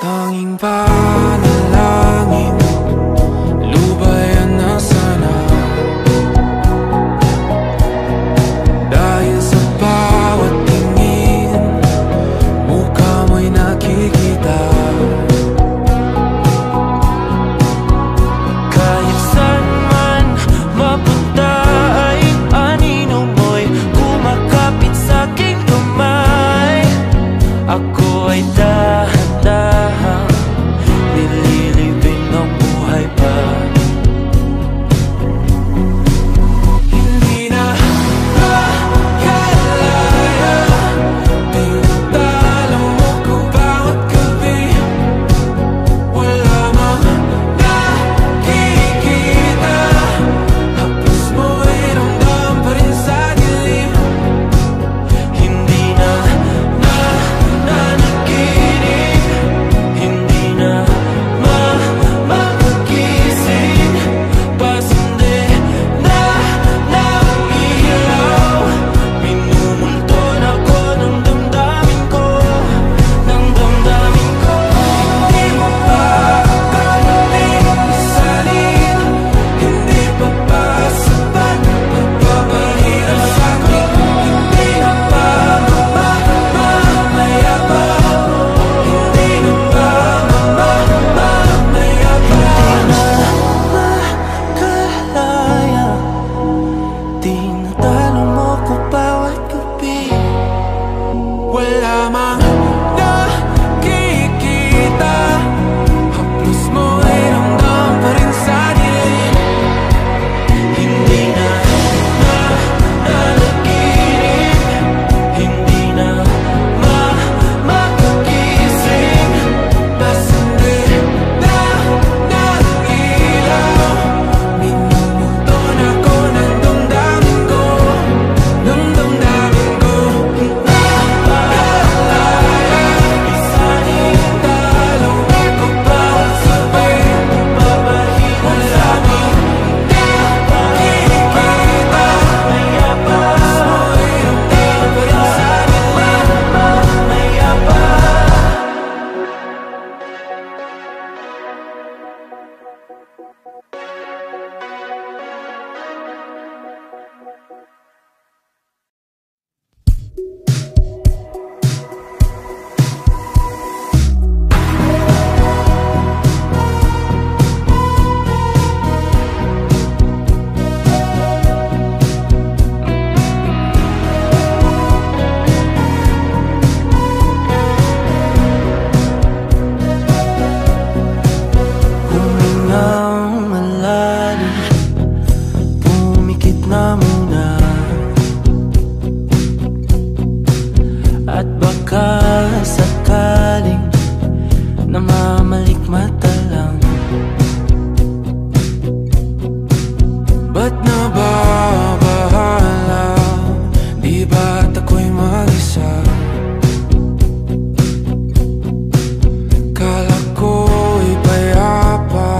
Tanging panalangin, lubayan na sana. Dahil sa bawat tingin, mukha mo'y nakikita. Kahit saan man mapunta ay anino mo'y kumakapit sa'king kamay. Ako ay dahan-dahan nililibing ang buhay pa. Hindi na makalaya, tinatalo mo ko bawat gabi. Wala mang nakikita, haplos mo'y ramdam pa rin sa dilim. Hindi na nanaginip, hindi na mapagising. Pasindi na ng ilaw, minumulton ako ng damdamin ko, ng damdamin ko. Hindi mo pa kanaling isalin, hindi pa ba sapat pagpapahirap sa'kin. Hindi na ba mamayabang, hindi na ba mamayabang. Makalaya, tinatalo mo ko bawat gabi. Wala mang nakikita, haplos mo'y ramdam pa rin sa dilim. Hindi na nanaginip, hindi na mapagising. Pasindi na ng ilaw, minumulton ako ng damdamin ko, ng damdamin ko. Napakalaya, isanin talo ako bawat sabay, papahirap sa'min. Nakikita, mayabang, mo'y ramdam pa rin sa dilim. Mayabang. Humingang malalim, pumikit na muna, at baka sakaling namamalikmata lang. Ba't nababahala? Di ba't ako'y mag-isa? Kala ko'y payapa,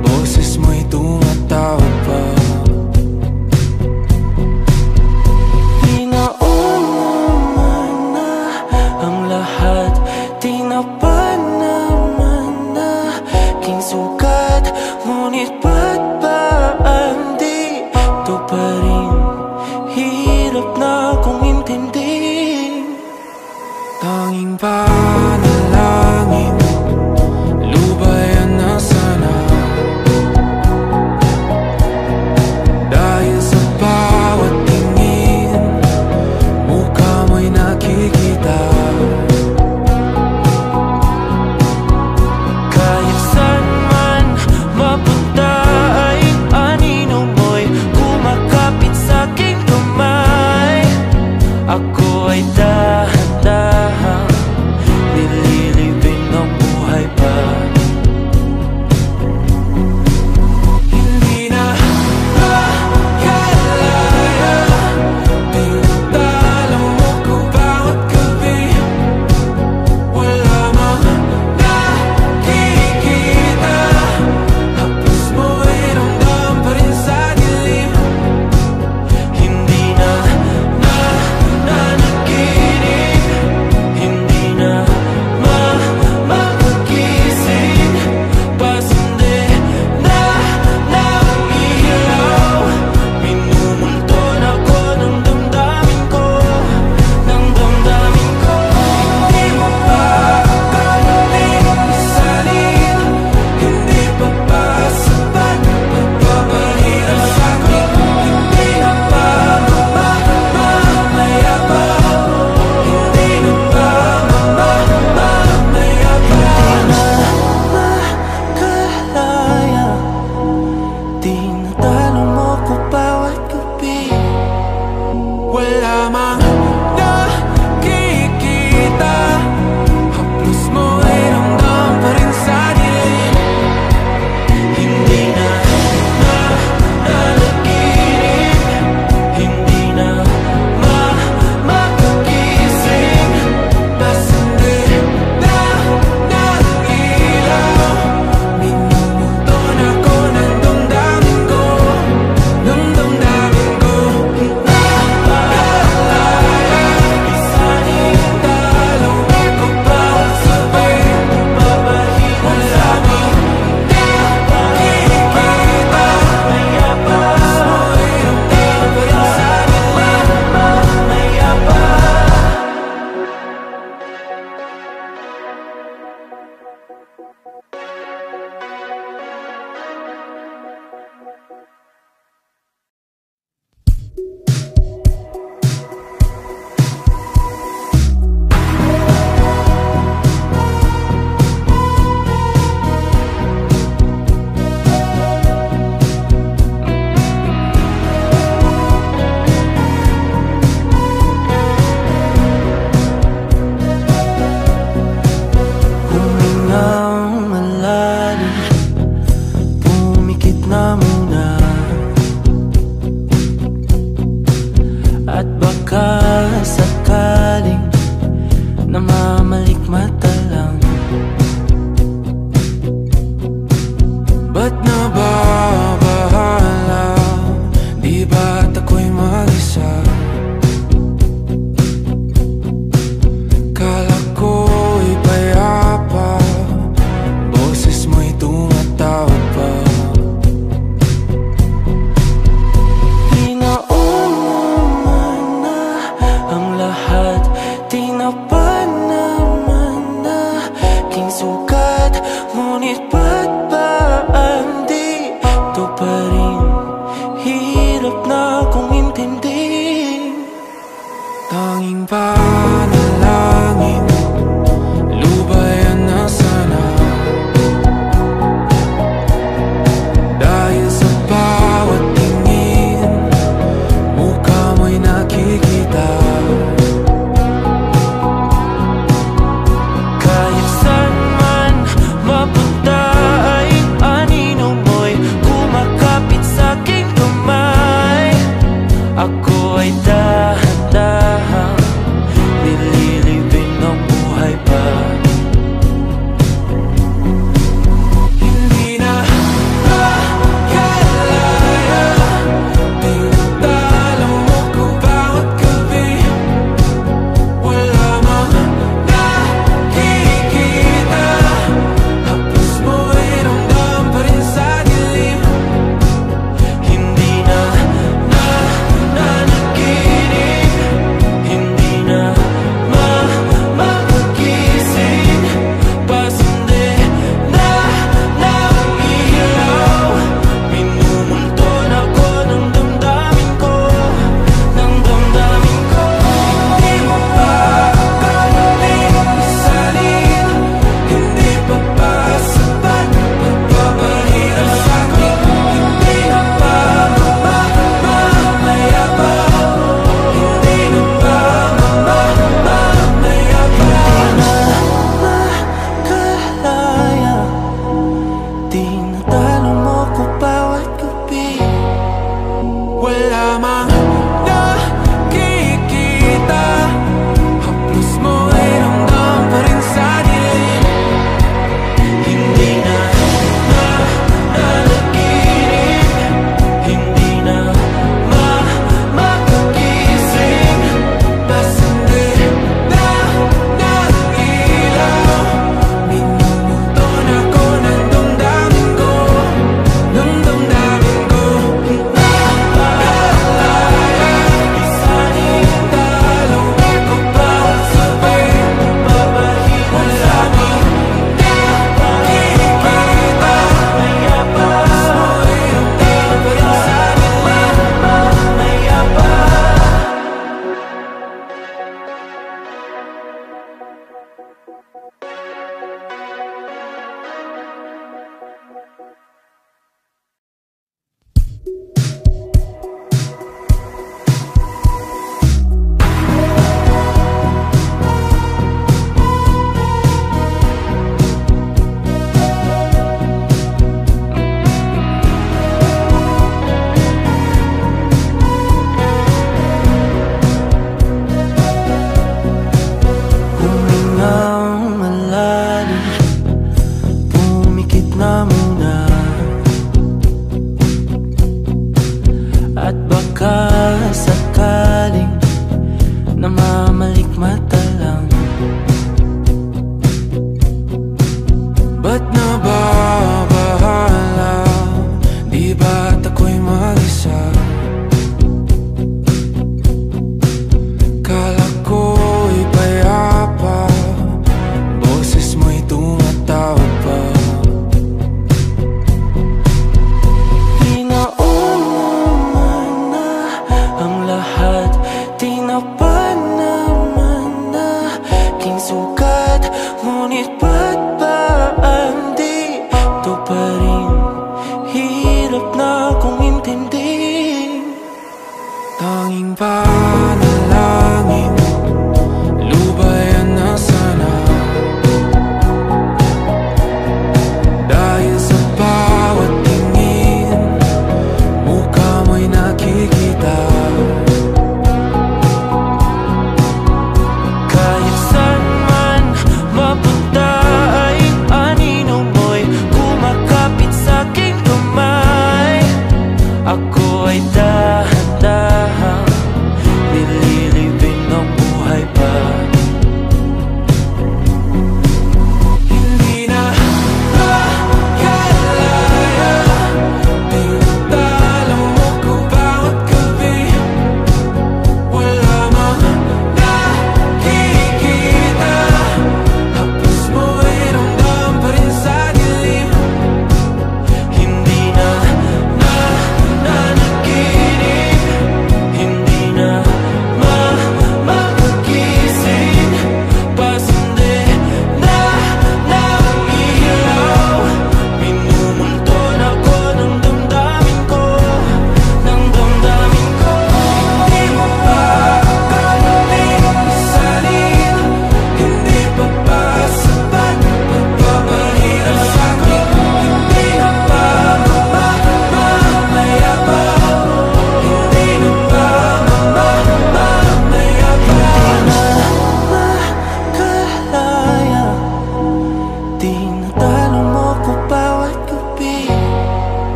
boses mo'y tumatawag pa. Tinaon naman na ang lahat, tinapan naman na sugat, ngunit ba't ba ang dito pa rin? Hirap na kong intindihin. Tanging panalangin, lubayan na sana. Dahil sa bawat tingin, mukha mo'y nakikita. Kahit saan man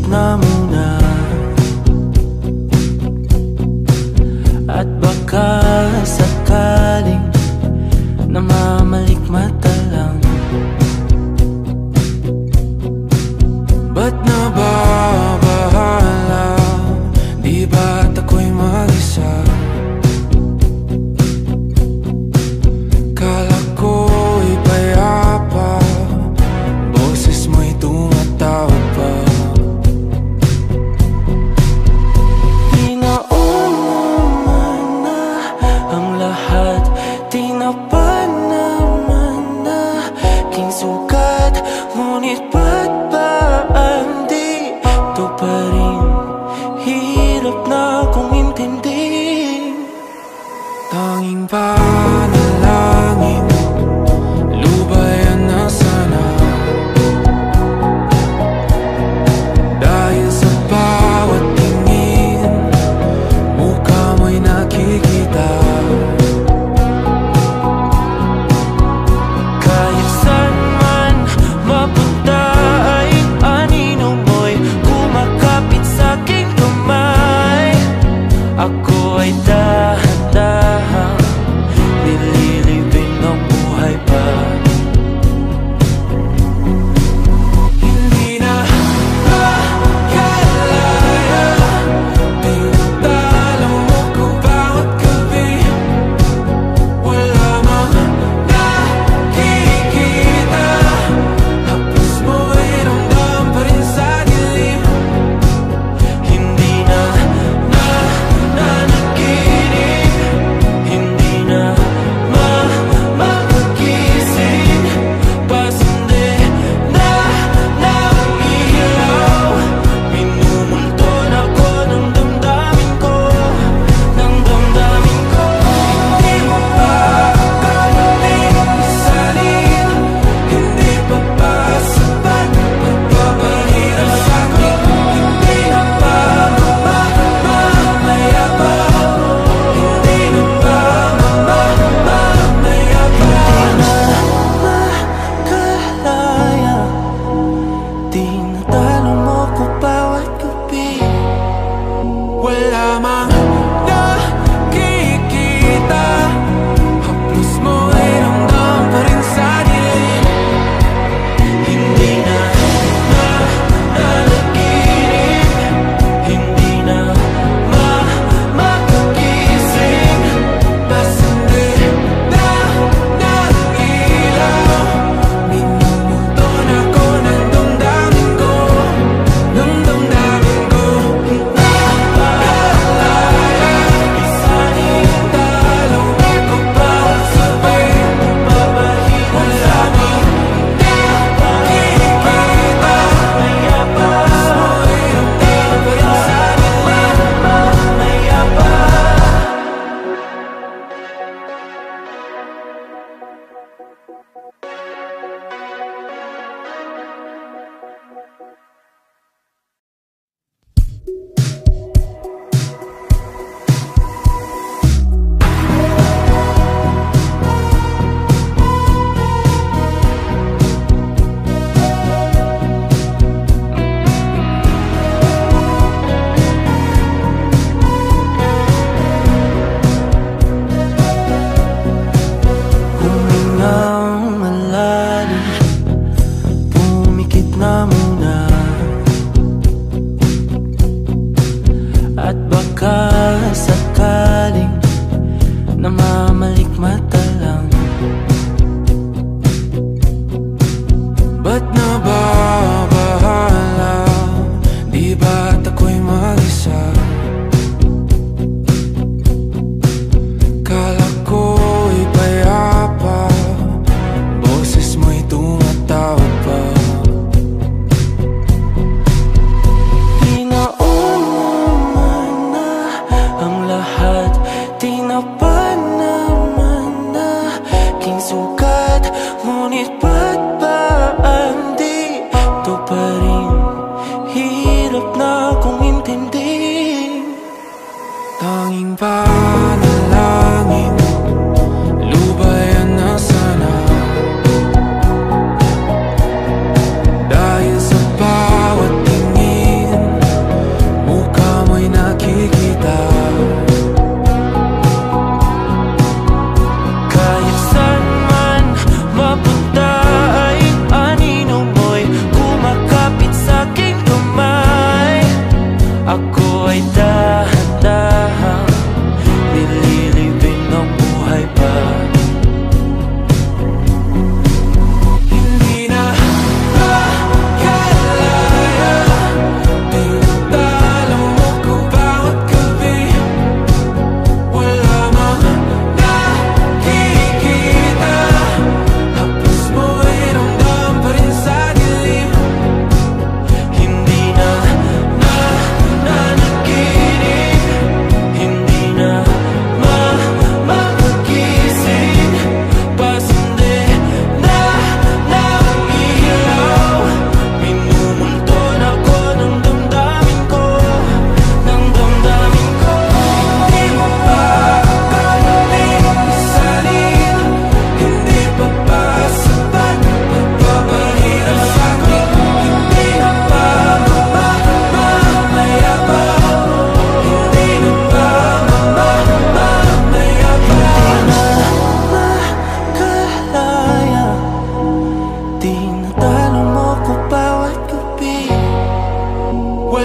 na muna. At baka sakaling namamalikmata lang. Ba't nababahala? Di ba't ako'y mag-isa? Kala ko'y payapa, boses mo'y tumatawag pa. Di naman na ang lahat, di na pa naman na king sukat. Ngunit ba't ba di to pa rin? Hirap na kong intindihin. Tanging panalangin, lubayan na sana. Dahil sa bawat tingin, mukha mo'y nakikita. Kahit saan man mapunta ay anino mo'y kumakapit sa'king kamay. Ako ay dahan-dahang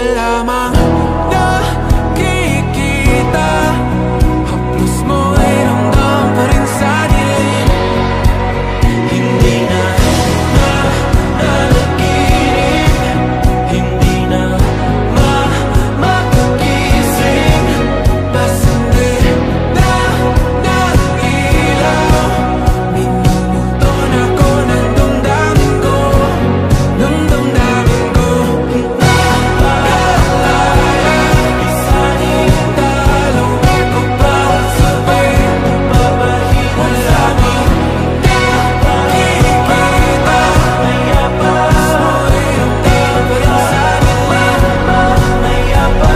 wala mang nakikita. Haplos mo'y ramdam pa rin sa dilim. Hindi na nanaginip, hindi na makagising. Tas hindi na ilaw. Minumuton ako ng damdamin ko, ng damdamin ko. Napaalala, isanin talo ako pa sabay mabahiwan sa amin. Nakikita, maya pa, mo'y ramdam pa rin sa dilim. Maya pa.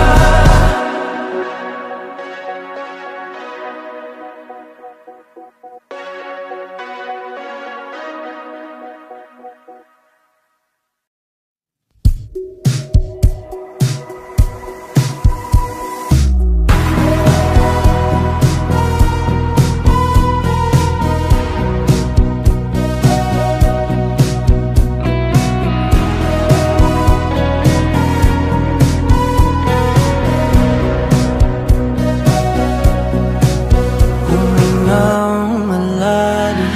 Humingang malalim,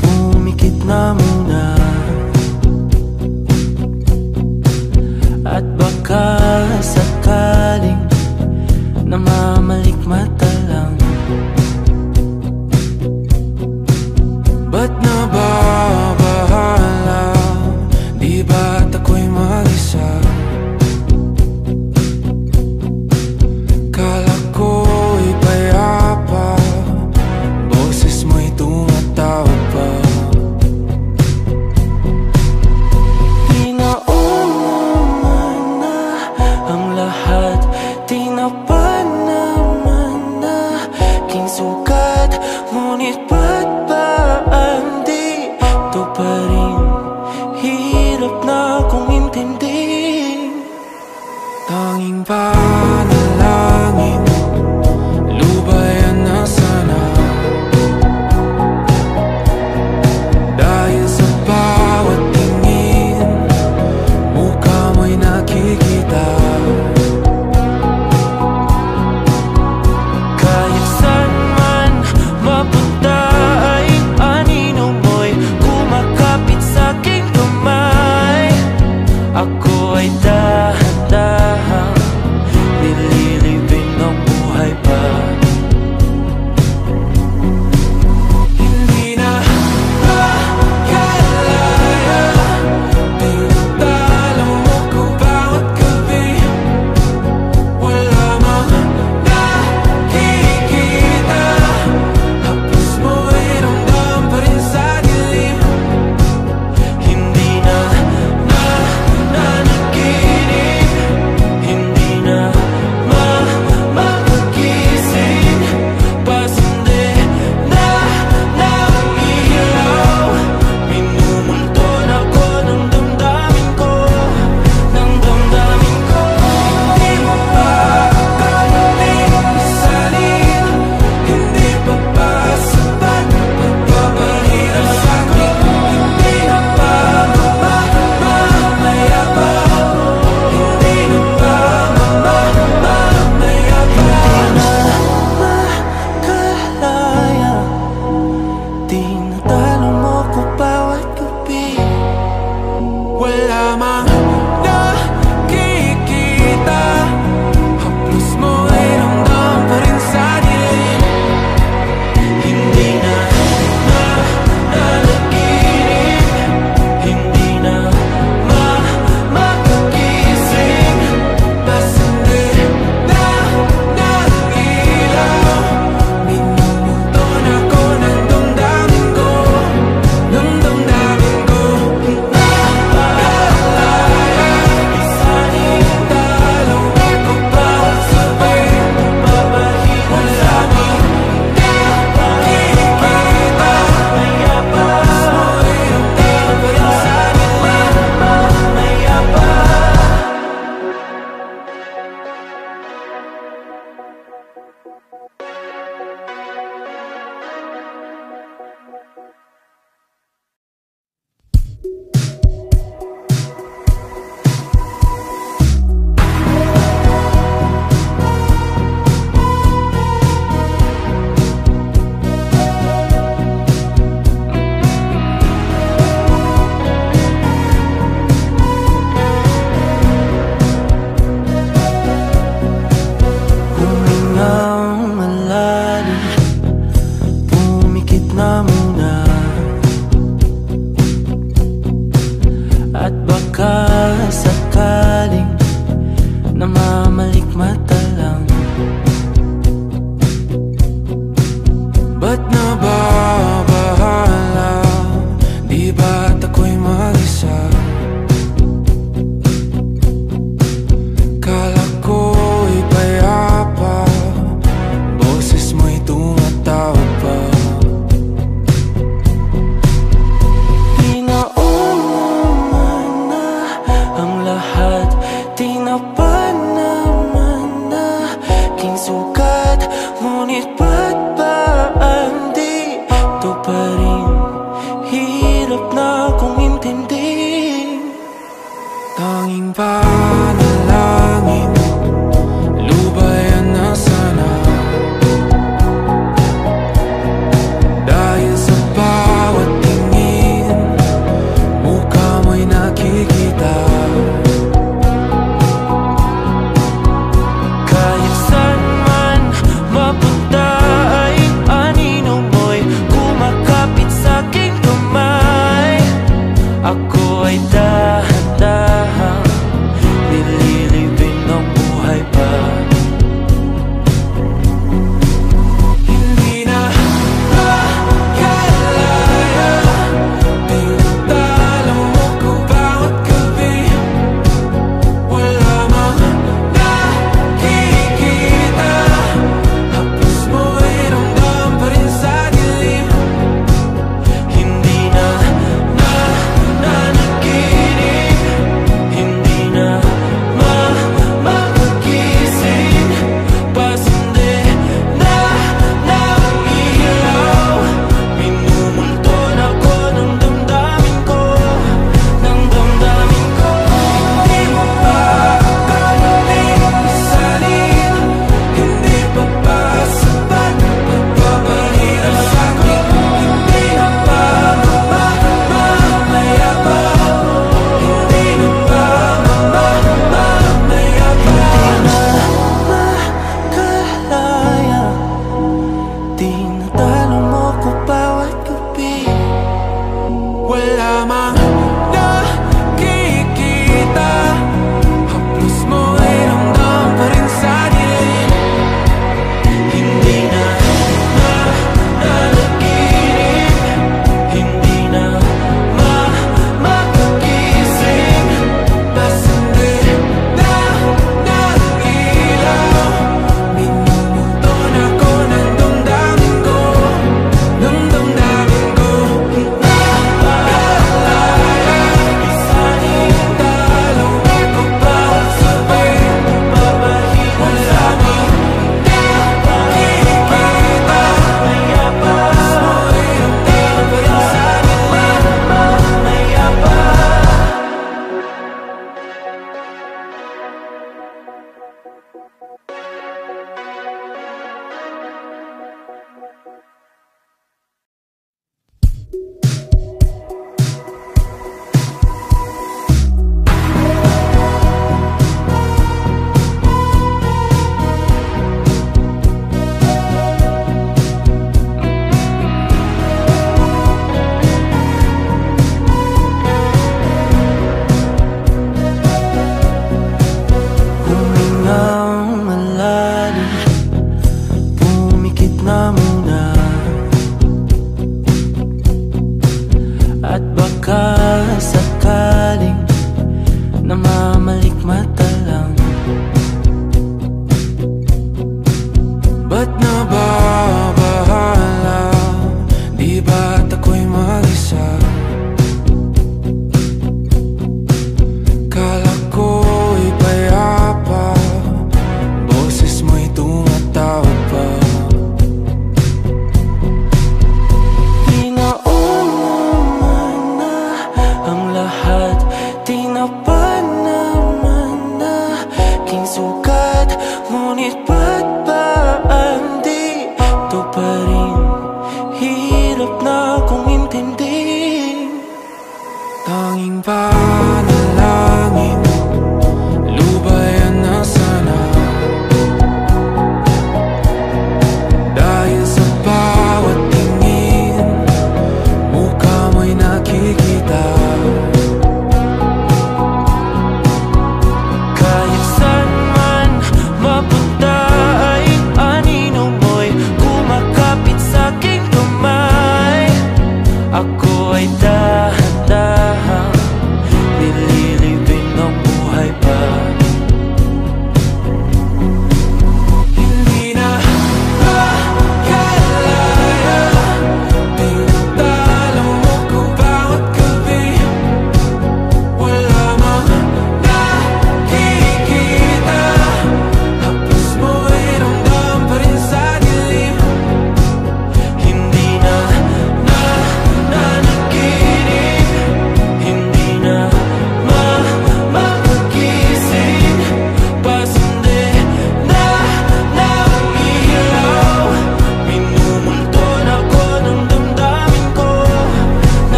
pumikit na muna. At baka sakaling namamalikmata lang. Ba't nababahala? Di ba't ako'y mag-isa? Kala ko'y payapa, boses mo'y tumatawag pa. Di naman na ang lahat, di na pa naman na king sukat. Ngunit ba't ba andito pa rin? Hirap na kong intindihin. Tanging panalangin, lubayan na sana. Dahil sa bawat tingin, mukha mo'y nakikita. Kahit saan man mapunta ay anino mo'y kumakapit sa'king kamay. Ako ay dahan-dahan nililibing ng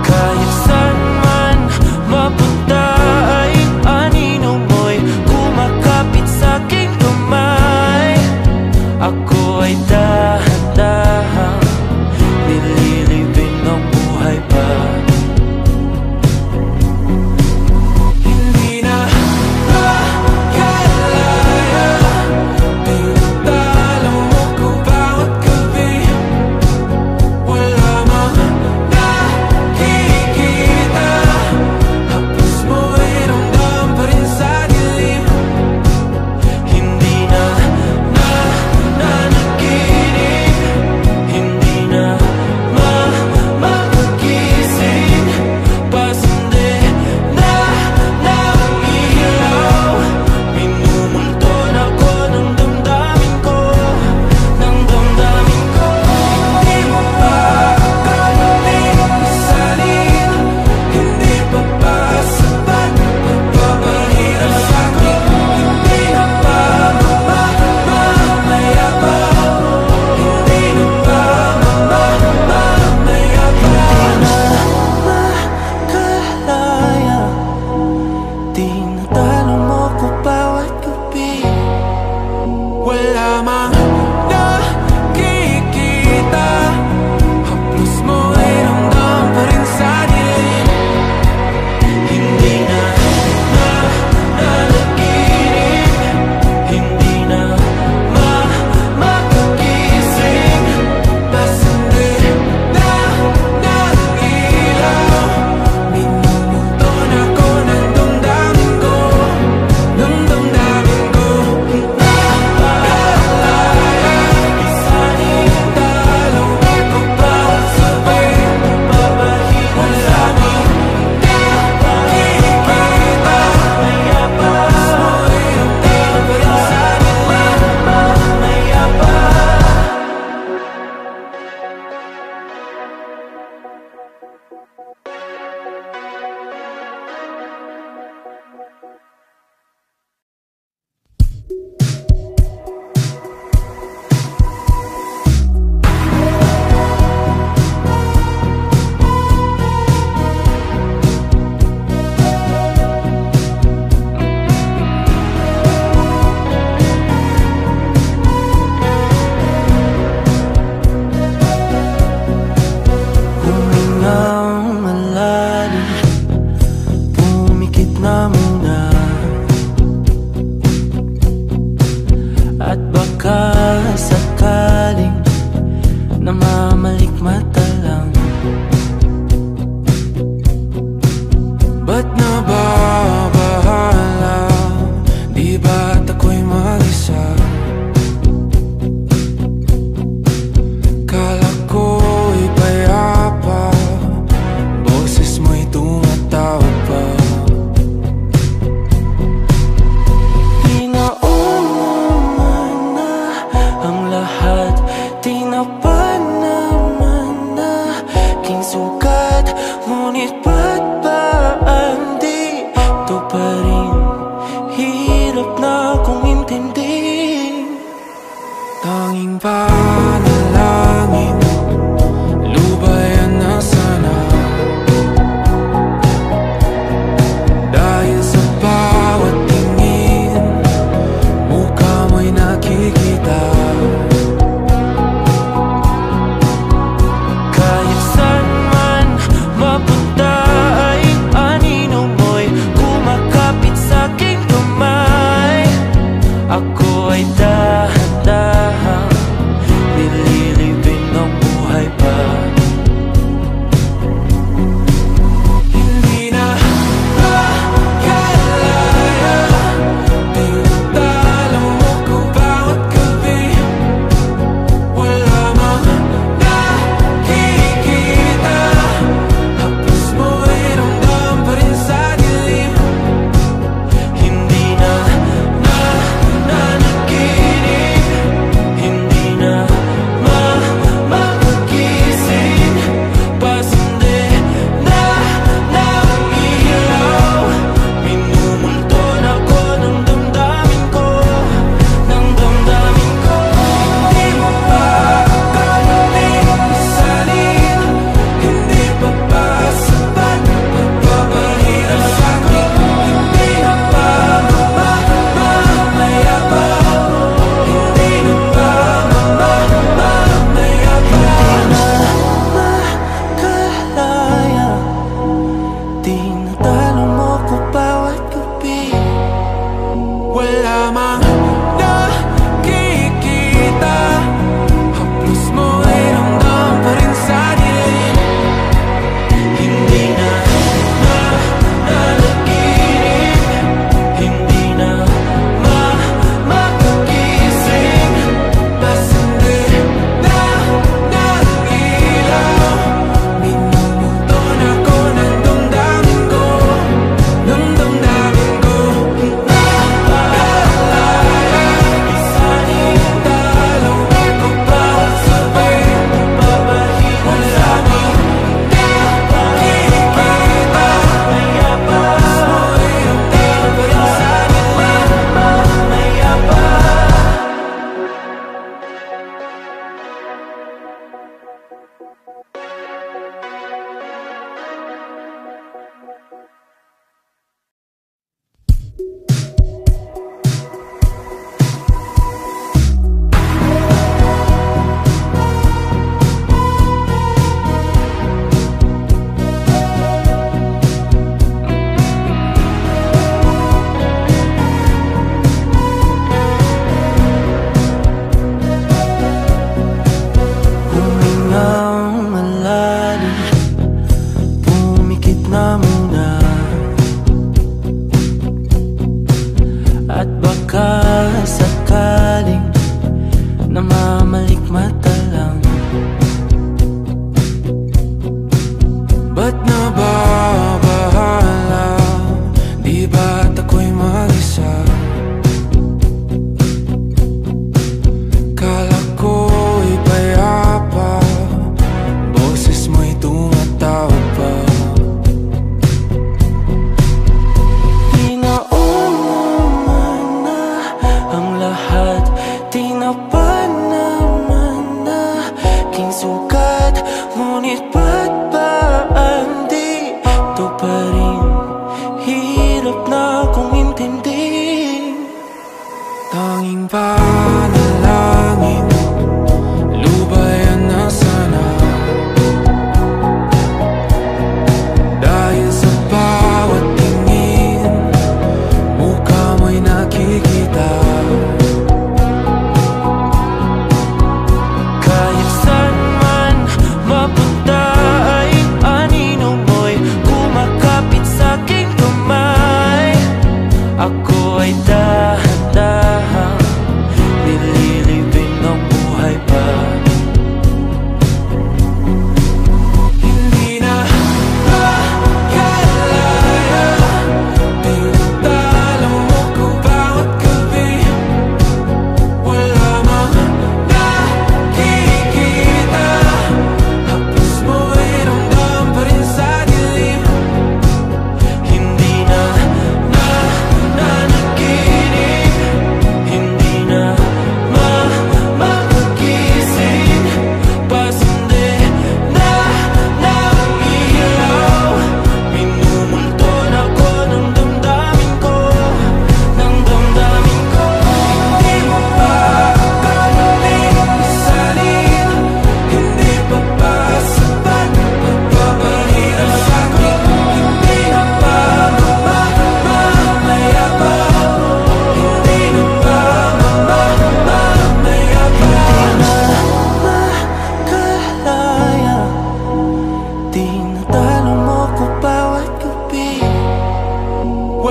Kahit saan man mapunta ay anino mo'y kumakapit ito pa rin. Hirap na akong intindihin. Tanging panalangin, lubayan na sana. Dahil sa bawat tingin, mukha mo'y nakikita. Kahit saan man mapunta ay anino mo'y kumakapit sa'king kamay. Ako ay dahan-dahan nililibing ng buhay pa. Hindi na makalaya, tinatalo mo ko bawat gabi. Wala mang nakikita, haplos mo'y ramdam pa rin sa dilim. Hindi na nanaginip, hindi na mapagising. Pasindi na ng ilaw, minumulton ako ng damdamin ko, ng damdamin ko. Hindi mo pa kailangan isalin, hindi pa ba sapat pagpapahirap sa'kin? Hindi na ba mamayabang? Hindi na ba mamayabang? Makalaya, tinatalo mo ko bawat gabi. Wala mang nakikita, haplos mo'y ramdam pa rin sa dilim. Hindi na nanaginip, hindi na mapagising. Pasindi na ng ilaw, minumulton ako ng damdamin ko, ng damdamin ko. Nakalaya, Isanin talo ako bawat sabay, babahina wala mang nakikita, mayabang, mo'y ramdam pa rin sa dilim. mayabang. Humingang malalim, pumikit na muna, at baka sakaling namamalikmata lang. Ba't nababahala? Di ba't ako'y mag-isa? Kala ko'y payapa, boses mo'y tumatawag pa. Tinaunaman na ang lahat, tinapan naman na aking sugat. Ngunit ba't ba di ito pa rin? Hirap na akong intindihin. Tanging panalangin, lubayan na sana. Dahil sa bawat tingin, mukha mo'y nakikita. Kahit saan man mapunta ay anino mo'y kumakapit sa'king kamay. Ako ay dahan-dahan nililibing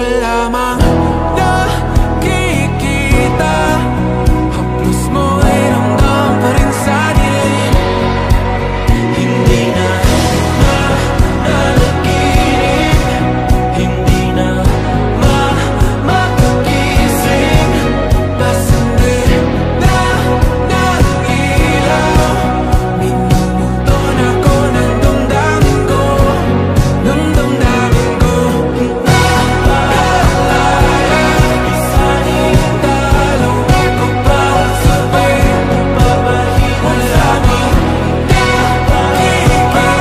wala mang nakikita. Haplos mo ay ramdam pa rin sa dilim. Hindi na nanaginip, hindi na makagising. Pasandi na ng ilaw, minumuton ako ng damdamin ko, ng damdamin ko. Naaalala, isanin dalaw ko pa sabay papahinga sa amin. Nakikita,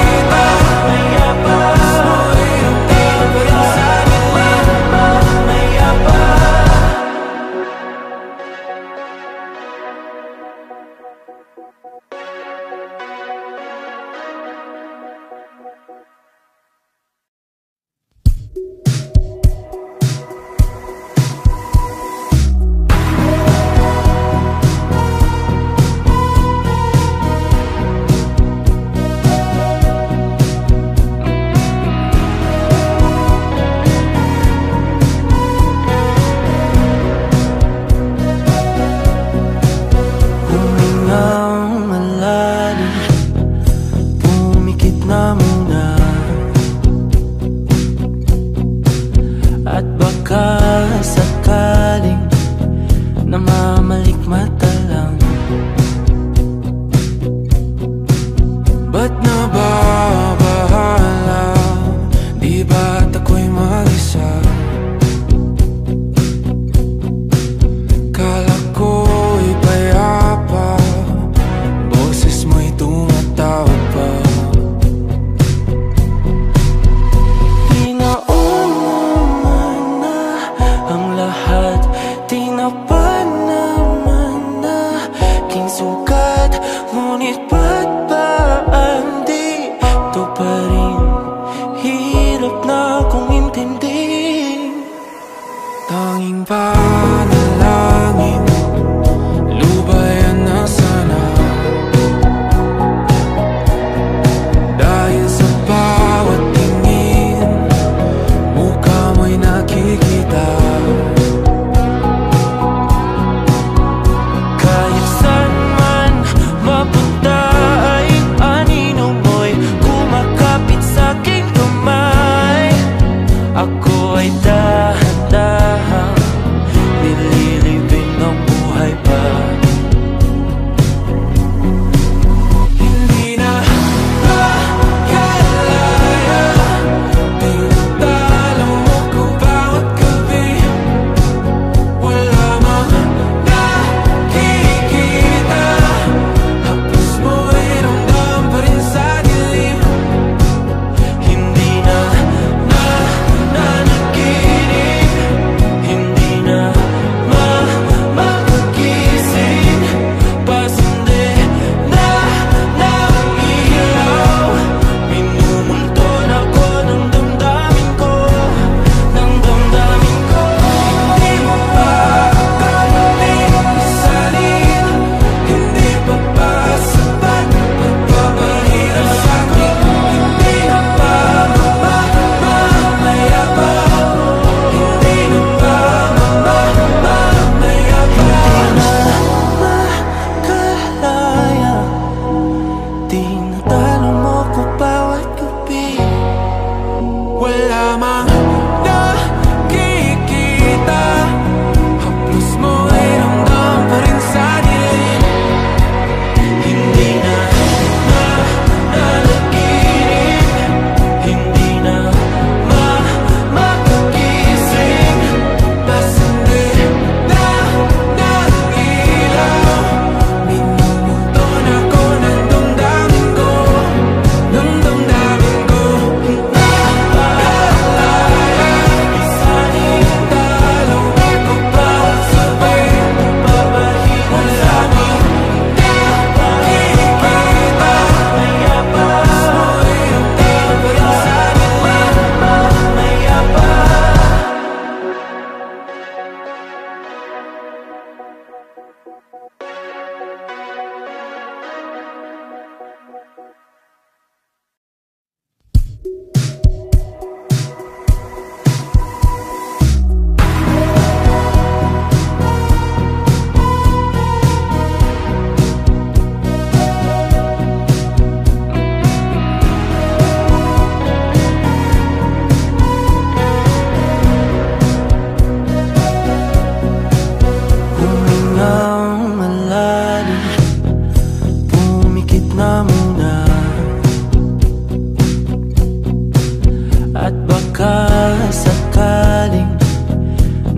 mayabas mo ay ramdam pa rin sa dilim. Mayabas. Humingang malalim, pumikit na muna, at baka sakaling namamalikmata lang. Ba't nababahala? Di ba't ako'y mag-isa? Kala ko'y payapa, boses mo'y tumatawag pa. Tinaon naman na ang lahat, tinapan naman na king sukat. Ngunit ba't ba andito pa rin? Hirap na kong intindihin. Tanging panalangin, lubayan na sana. Dahil sa bawat tingin, mukha mo'y nakikita. Kahit saan man mapunta ay anino mo'y kumakapit sa aking kamay. Ako ay dahan-dahan nililibing ang buhay pa. Hindi na makalaya, tinatalo mo ko bawat gabi.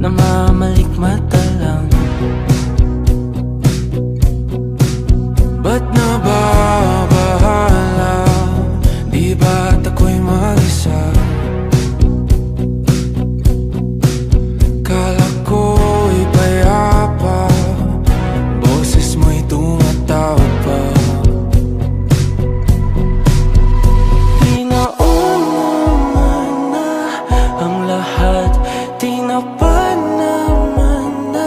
namamalikmata lang. Ba't nababahala? Di ba't ako'y mag-isa? Kala ko'y payapa, boses mo'y tumatawag pa. Tinaon naman na ang lahat, tinapan naman na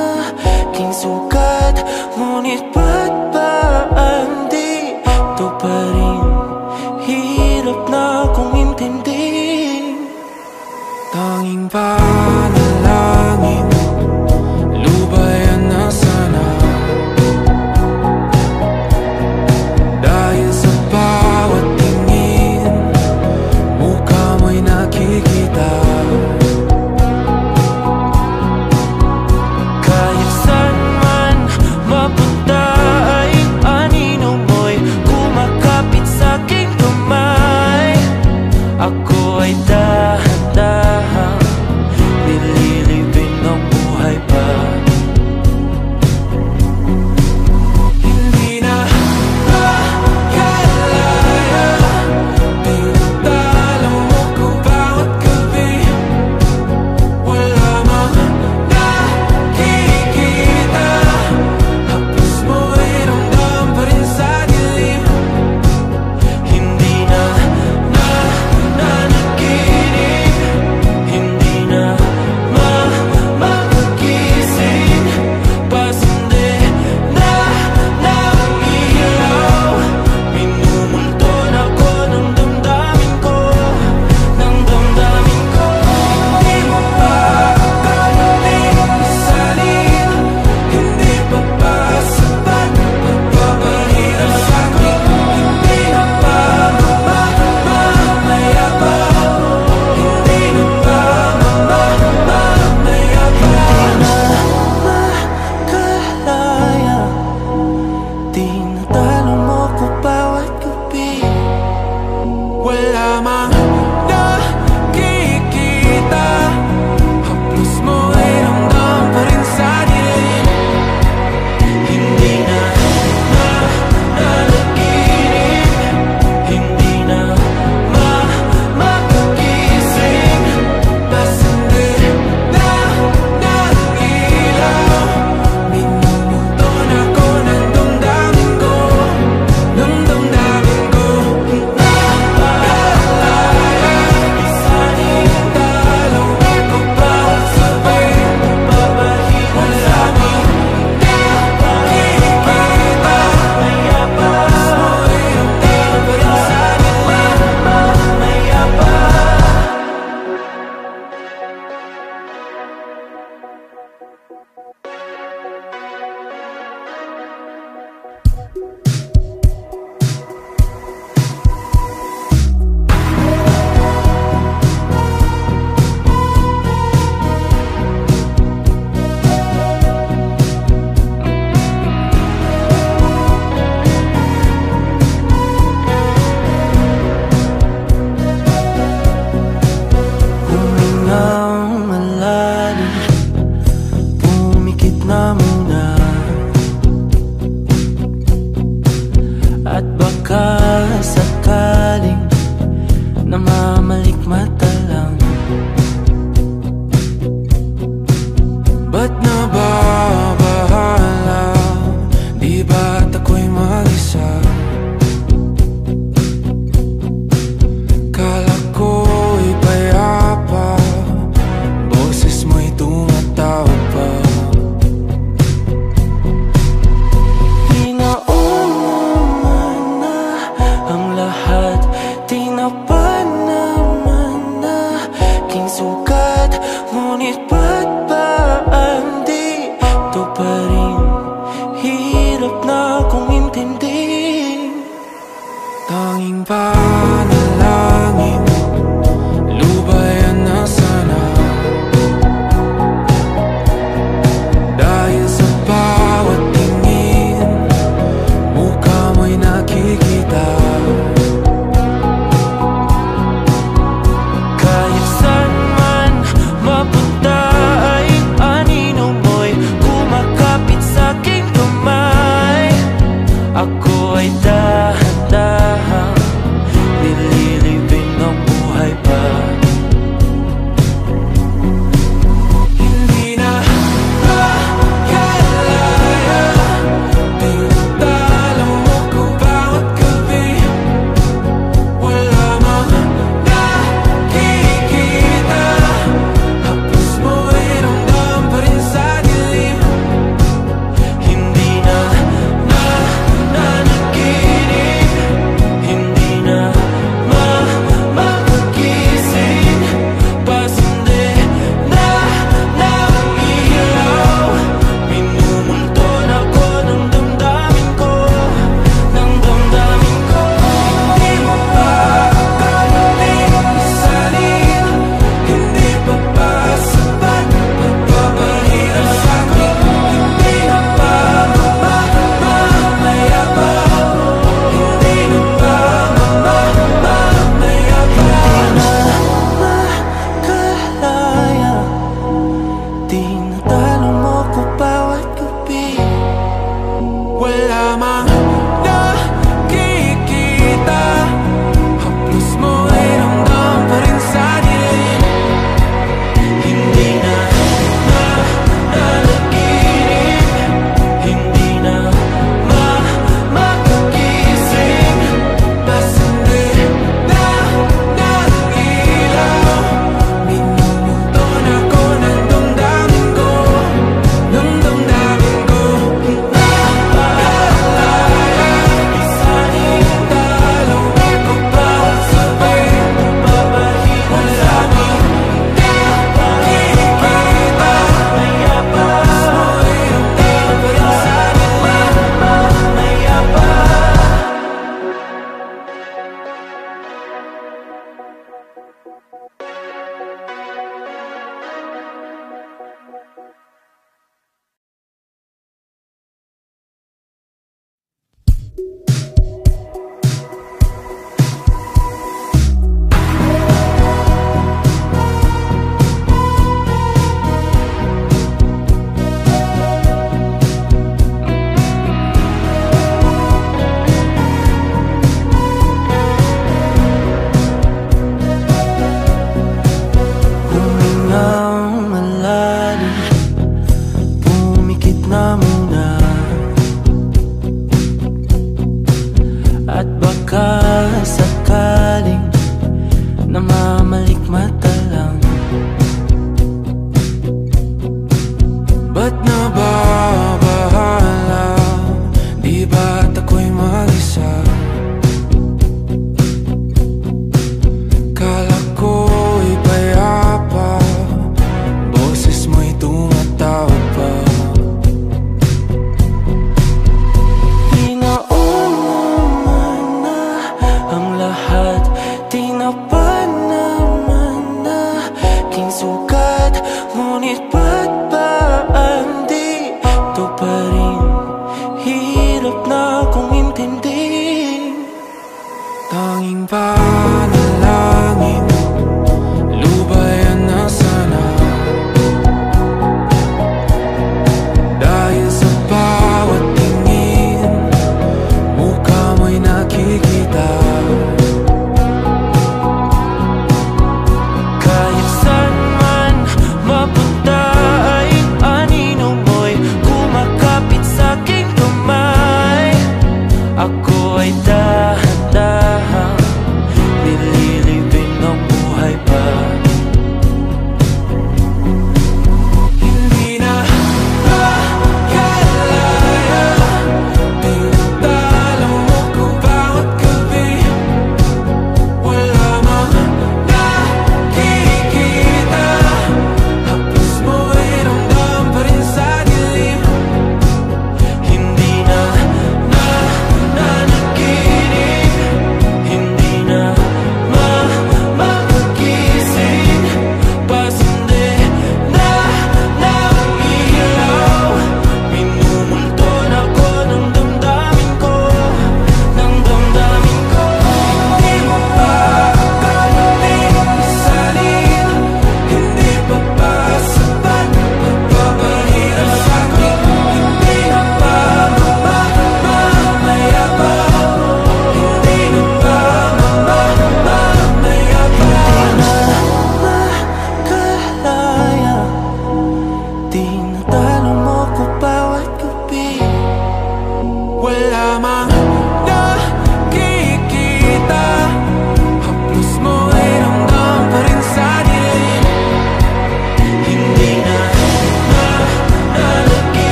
But no